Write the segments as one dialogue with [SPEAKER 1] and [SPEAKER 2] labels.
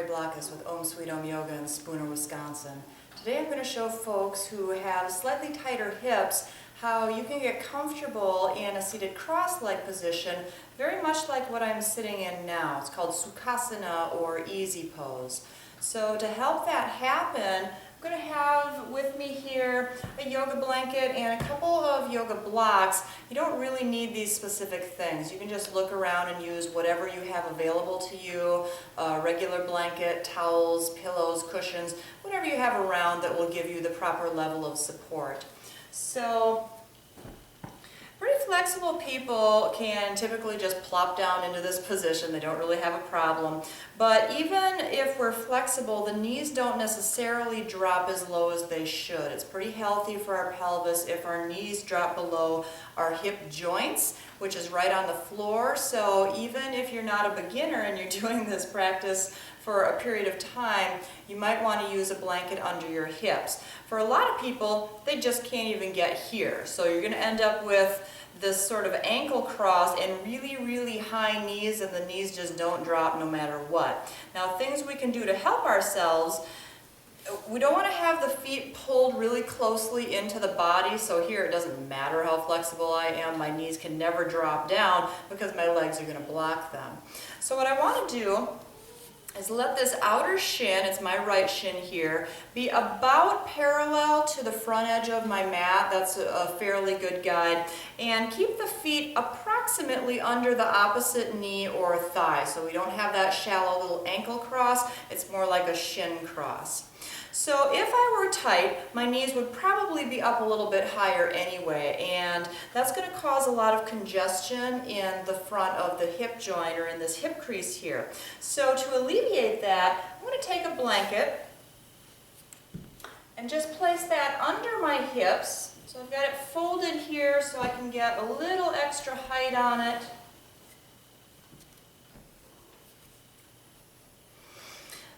[SPEAKER 1] Blockus with Om Sweet Om Yoga in Spooner, Wisconsin. Today I'm going to show folks who have slightly tighter hips how you can get comfortable in a seated cross-leg position, very much like what I'm sitting in now. It's called Sukhasana or easy pose. So to help that happen, I'm going to have with me here a yoga blanket and a couple of yoga blocks. You don't really need these specific things. You can just look around and use whatever you have available to you, a regular blanket, towels, pillows, cushions, whatever you have around that will give you the proper level of support. So, pretty flexible people can typically just plop down into this position. They don't really have a problem. But even if we're flexible, the knees don't necessarily drop as low as they should. It's pretty healthy for our pelvis if our knees drop below our hip joints, which is right on the floor. So even if you're not a beginner and you're doing this practice for a period of time, you might want to use a blanket under your hips. For a lot of people, they just can't even get here. So you're going to end up with this sort of ankle cross and really, really high knees, and the knees just don't drop no matter what. Now, things we can do to help ourselves: we don't want to have the feet pulled really closely into the body. So here, it doesn't matter how flexible I am, my knees can never drop down because my legs are going to block them. So what I want to do is let this outer shin, it's my right shin here, be about parallel to the front edge of my mat. That's a fairly good guide. And keep the feet approximately under the opposite knee or thigh, so we don't have that shallow little ankle cross. It's more like a shin cross. So if I were tight, my knees would probably be up a little bit higher anyway, and that's going to cause a lot of congestion in the front of the hip joint or in this hip crease here. So to alleviate that, I'm going to take a blanket and just place that under my hips. So I've got it folded here so I can get a little extra height on it.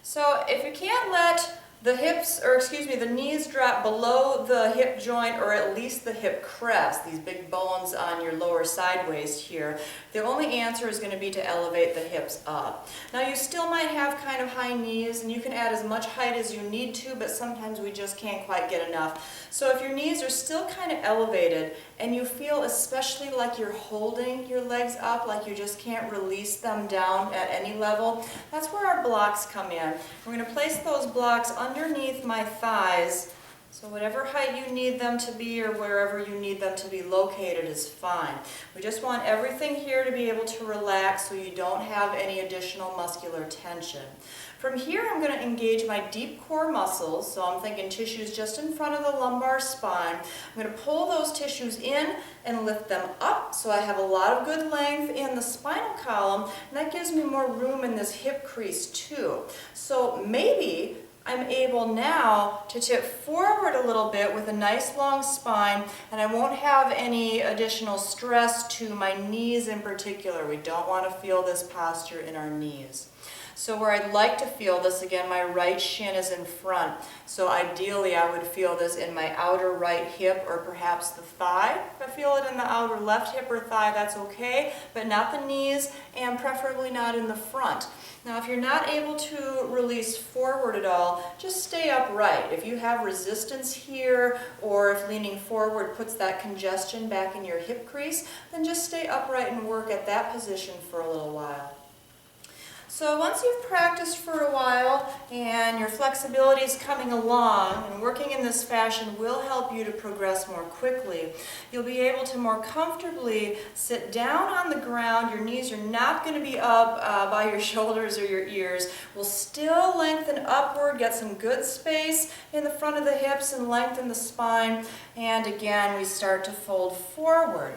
[SPEAKER 1] So if you can't let the knees drop below the hip joint, or at least the hip crest, these big bones on your lower side waist here, the only answer is going to be to elevate the hips up. Now you still might have kind of high knees, and you can add as much height as you need to, but sometimes we just can't quite get enough. So if your knees are still kind of elevated, and you feel especially like you're holding your legs up, like you just can't release them down at any level, that's where our blocks come in. We're going to place those blocks underneath my thighs, so whatever height you need them to be or wherever you need them to be located is fine. We just want everything here to be able to relax so you don't have any additional muscular tension. From here, I'm going to engage my deep core muscles, so I'm thinking tissues just in front of the lumbar spine. I'm going to pull those tissues in and lift them up so I have a lot of good length in the spinal column, and that gives me more room in this hip crease too. So maybe I'm able now to tip forward a little bit with a nice long spine, and I won't have any additional stress to my knees in particular. We don't want to feel this posture in our knees. So where I'd like to feel this, again, my right shin is in front. So ideally I would feel this in my outer right hip or perhaps the thigh. If I feel it in the outer left hip or thigh, that's okay, but not the knees, and preferably not in the front. Now if you're not able to release forward at all, just stay upright. If you have resistance here, or if leaning forward puts that congestion back in your hip crease, then just stay upright and work at that position for a little while. So once you've practiced for a while and your flexibility is coming along, and working in this fashion will help you to progress more quickly, you'll be able to more comfortably sit down on the ground. Your knees are not going to be up by your shoulders or your ears. We'll still lengthen upward, get some good space in the front of the hips and lengthen the spine, and again we start to fold forward.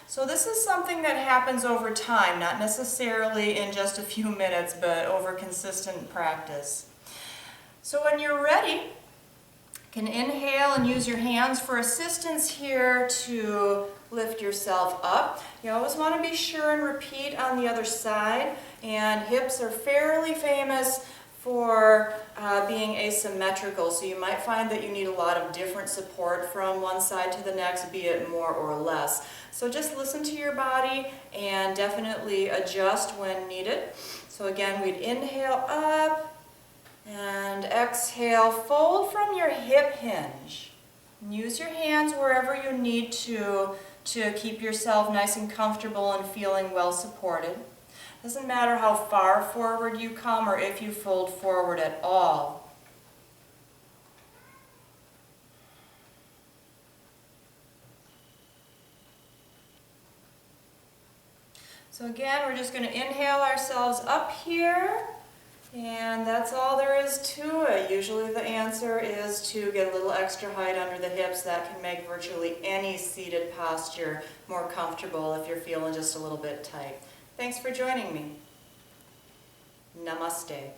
[SPEAKER 1] So this is something that happens over time, not necessarily in just a few minutes, but over consistent practice. So when you're ready, you can inhale and use your hands for assistance here to lift yourself up. You always want to be sure and repeat on the other side, and hips are fairly famous for being asymmetrical, so you might find that you need a lot of different support from one side to the next, be it more or less. So just listen to your body and definitely adjust when needed. So again, we'd inhale up And exhale, fold from your hip hinge. Use your hands wherever you need to keep yourself nice and comfortable and feeling well supported. Doesn't matter how far forward you come or if you fold forward at all. So again, we're just going to inhale ourselves up here, and that's all there is to it. Usually the answer is to get a little extra height under the hips. That can make virtually any seated posture more comfortable if you're feeling just a little bit tight. Thanks for joining me. Namaste.